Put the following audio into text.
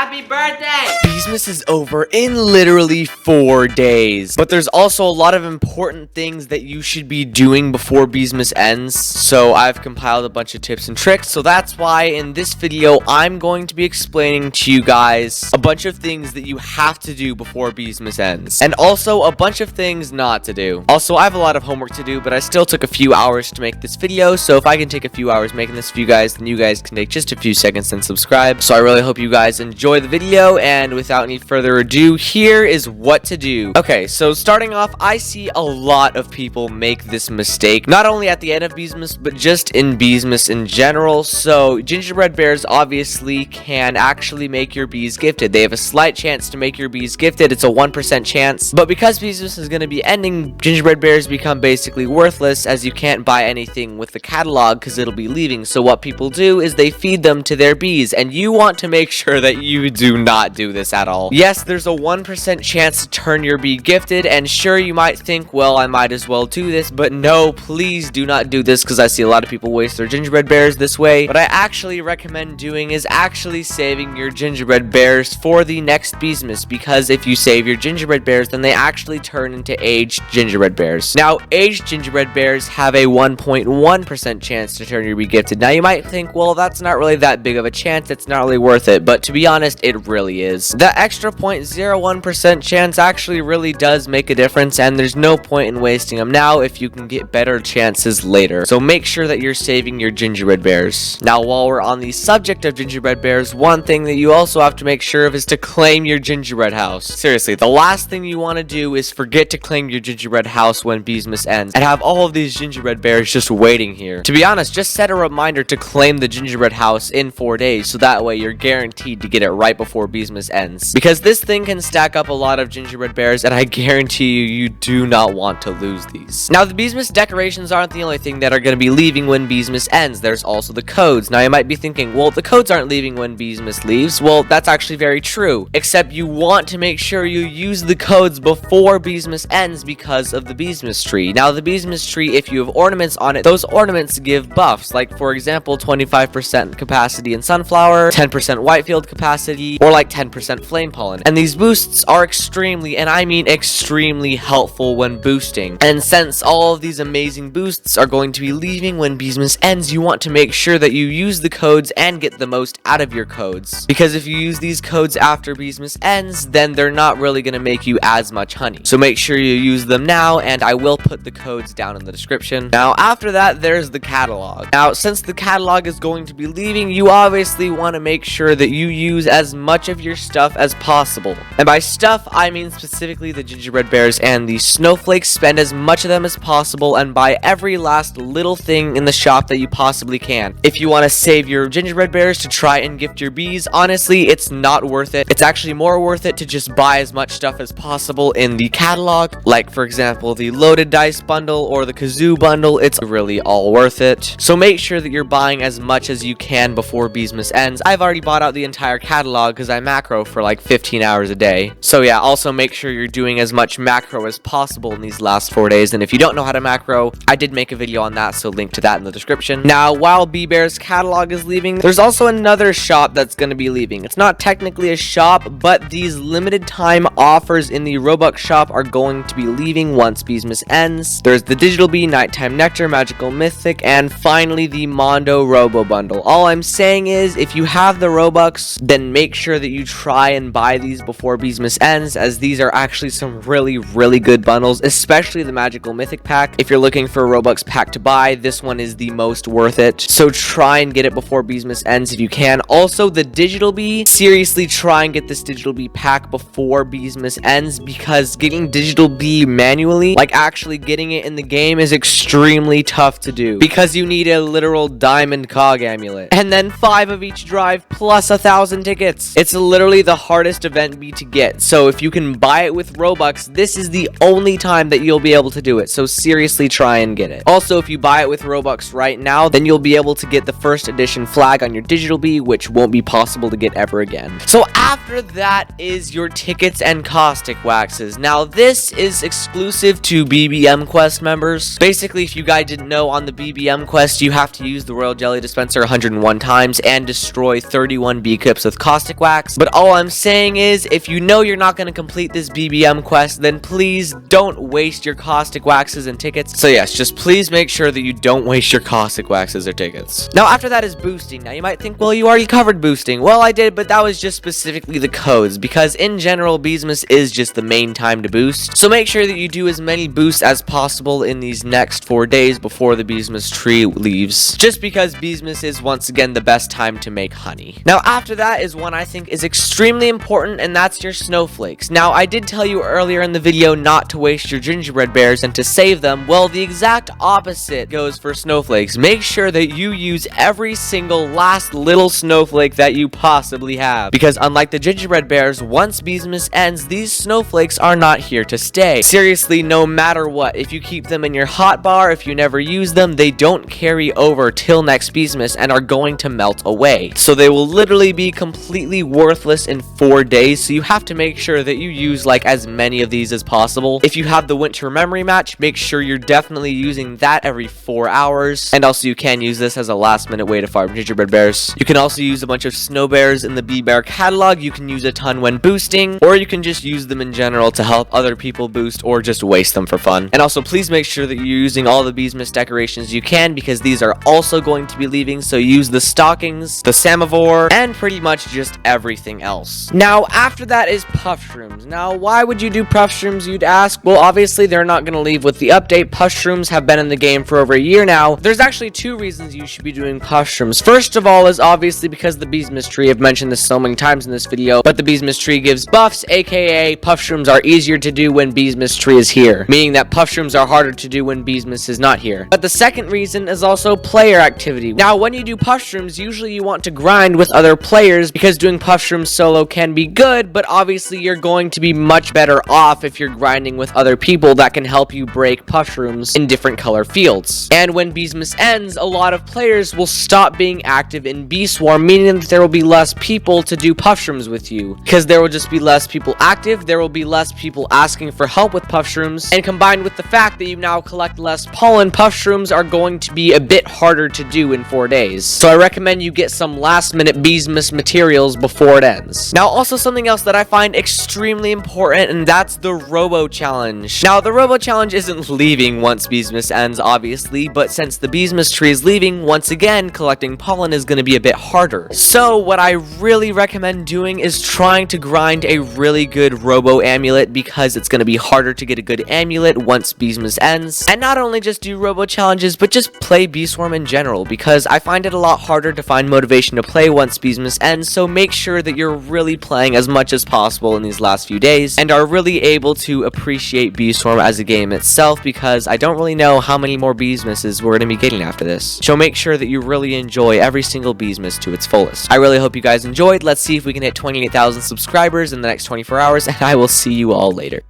Happy birthday! Beesmas is over in literally 4 days. But there's also a lot of important things that you should be doing before Beesmas ends. So I've compiled a bunch of tips and tricks. So that's why in this video, I'm going to be explaining to you guys a bunch of things that you have to do before Beesmas ends. And also a bunch of things not to do. Also, I have a lot of homework to do, but I still took a few hours to make this video. So if I can take a few hours making this for you guys, then you guys can take just a few seconds and subscribe. So I really hope you guys enjoy the video, and without any further ado, here is what to do. Okay, so starting off, I see a lot of people make this mistake, not only at the end of Beesmas, but just in Beesmas in general. So gingerbread bears obviously can actually make your bees gifted. They have a slight chance to make your bees gifted. It's a 1% chance, but because Beesmas is going to be ending, gingerbread bears become basically worthless, as you can't buy anything with the catalog because it'll be leaving. So what people do is they feed them to their bees, and you want to make sure that you do not do this at all. Yes, there's a 1% chance to turn your bee gifted, and sure, you might think, well, I might as well do this, but no, please do not do this, because I see a lot of people waste their gingerbread bears this way. What I actually recommend doing is actually saving your gingerbread bears for the next Beesmas, because if you save your gingerbread bears, then they actually turn into aged gingerbread bears. Now, aged gingerbread bears have a 1.1% chance to turn your bee gifted. Now, you might think, well, that's not really that big of a chance, it's not really worth it, but to be honest, it really is. The extra 0.01% chance actually really does make a difference, and there's no point in wasting them now if you can get better chances later. So make sure that you're saving your gingerbread bears. Now, while we're on the subject of gingerbread bears, one thing that you also have to make sure of is to claim your gingerbread house. Seriously, the last thing you want to do is forget to claim your gingerbread house when Beesmas ends and have all of these gingerbread bears just waiting here. To be honest, just set a reminder to claim the gingerbread house in 4 days, so that way you're guaranteed to get it right before Beesmas ends, because this thing can stack up a lot of gingerbread bears, and I guarantee you, you do not want to lose these. Now, the Beesmas decorations aren't the only thing that are going to be leaving when Beesmas ends. There's also the codes. Now, you might be thinking, well, the codes aren't leaving when Beesmas leaves. Well, that's actually very true, except you want to make sure you use the codes before Beesmas ends because of the Beesmas tree. Now, the Beesmas tree, if you have ornaments on it, those ornaments give buffs, like, for example, 25% capacity in sunflower, 10% whitefield capacity, or like 10% flame pollen. And these boosts are extremely, and I mean extremely, helpful when boosting. And since all of these amazing boosts are going to be leaving when Beesmas ends, you want to make sure that you use the codes and get the most out of your codes. Because if you use these codes after Beesmas ends, then they're not really going to make you as much honey. So make sure you use them now, and I will put the codes down in the description. Now, after that, there's the catalog. Now, since the catalog is going to be leaving, you obviously want to make sure that you use as much of your stuff as possible. And by stuff, I mean specifically the gingerbread bears and the snowflakes. Spend as much of them as possible and buy every last little thing in the shop that you possibly can. If you want to save your gingerbread bears to try and gift your bees, honestly, it's not worth it. It's actually more worth it to just buy as much stuff as possible in the catalog, like, for example, the loaded dice bundle or the kazoo bundle. It's really all worth it. So make sure that you're buying as much as you can before Beesmas ends. I've already bought out the entire catalog because I macro for like 15 hours a day. So yeah, also make sure you're doing as much macro as possible in these last 4 days. And if you don't know how to macro, I did make a video on that, so link to that in the description. Now, while Bee Bear's catalog is leaving, there's also another shop that's going to be leaving. It's not technically a shop, but these limited time offers in the Robux shop are going to be leaving once Beesmas ends. There's the Digital Bee, Nighttime Nectar, Magical Mythic, and finally the Mondo Robo Bundle. All I'm saying is, if you have the Robux, then make sure that you try and buy these before Beesmas ends, as these are actually some really good bundles, especially the Magical Mythic pack. If you're looking for a Robux pack to buy, this one is the most worth it. So try and get it before Beesmas ends if you can. Also, the Digital Bee, seriously try and get this Digital Bee pack before Beesmas ends, because getting Digital Bee manually, like actually getting it in the game, is extremely tough to do, because you need a literal diamond cog amulet, and then 5 of each drive plus 1,000 tickets. It's literally the hardest event be to get. So if you can buy it with Robux, this is the only time that you'll be able to do it. So seriously try and get it. Also, if you buy it with Robux right now, then you'll be able to get the first edition flag on your digital bee, which won't be possible to get ever again. So after that is your tickets and caustic waxes. Now this is exclusive to BBM Quest members. Basically, if you guys didn't know, on the BBM Quest, you have to use the Royal Jelly Dispenser 101 times and destroy 31 bee clips with caustic wax. But all I'm saying is, if you know you're not going to complete this BBM Quest, then please don't waste your caustic waxes and tickets. So yes, just please make sure that you don't waste your caustic waxes or tickets. Now after that is boosting. Now you might think, well, you already covered boosting. Well, I did, but that was just specifically the codes, because in general, Beesmas is just the main time to boost. So make sure that you do as many boosts as possible in these next 4 days before the Beesmas tree leaves, just because Beesmas is once again the best time to make honey. Now after that is one I think is extremely important, and that's your snowflakes. Now I did tell you earlier in the video not to waste your gingerbread bears and to save them. Well, the exact opposite goes for snowflakes. Make sure that you use every single last little snowflake that you possibly have, because unlike the gingerbread bears, once Beesmas ends, these snowflakes are not here to stay. Seriously, no matter what, if you keep them in your hotbar, if you never use them, they don't carry over till next Beesmas and are going to melt away. So they will literally be completely worthless in 4 days, so you have to make sure that you use like as many of these as possible. If you have the winter memory match, make sure you're definitely using that every 4 hours. And also you can use this as a last minute way to farm gingerbread bears. You can also use a bunch of snow bears in the bee bear catalog. You can use a ton when boosting, or you can just use them in general to help other people boost, or just waste them for fun. And also please make sure that you're using all the Beesmas decorations you can, because these are also going to be leaving. So use the stockings, the samovar, and pretty much just everything else. Now after that is Puffshrooms. Now why would you do Puffshrooms, you'd ask? Well, obviously they're not going to leave with the update. Puffshrooms have been in the game for over a year now. There's actually 2 reasons you should be doing Puffshrooms. First of all is obviously because the Beesmas tree, I've mentioned this so many times in this video, but the Beesmas tree gives buffs, aka Puffshrooms are easier to do when Beesmas tree is here, meaning that Puffshrooms are harder to do when Beesmas is not here. But the second reason is also player activity. Now when you do Puffshrooms, usually you want to grind with other players, because doing Puffshrooms solo can be good, but obviously you're going to be much better off if you're grinding with other people that can help you break Puffshrooms in different color fields. And when Beesmas ends, a lot of players will stop being active in Bee Swarm, meaning that there will be less people to do Puffshrooms with you, because there will just be less people active, there will be less people asking for help with Puffshrooms, and combined with the fact that you now collect less pollen, Puffshrooms are going to be a bit harder to do in 4 days. So I recommend you get some last minute Beesmas materials before it ends. Now also something else that I find extremely important, and that's the Robo Challenge. Now the Robo Challenge isn't leaving once Beesmas ends, obviously, but since the Beesmas tree is leaving, once again collecting pollen is going to be a bit harder. So what I really recommend doing is trying to grind a really good Robo amulet, because it's going to be harder to get a good amulet once Beesmas ends. And not only just do Robo challenges, but just play Bee Swarm in general, because I find it a lot harder to find motivation to play once Beesmas ends. So make sure that you're really playing as much as possible in these last few days, and are really able to appreciate Bee Swarm as a game itself, because I don't really know how many more Beesmases we're going to be getting after this. So make sure that you really enjoy every single Beesmas to its fullest. I really hope you guys enjoyed. Let's see if we can hit 28,000 subscribers in the next 24 hours, and I will see you all later.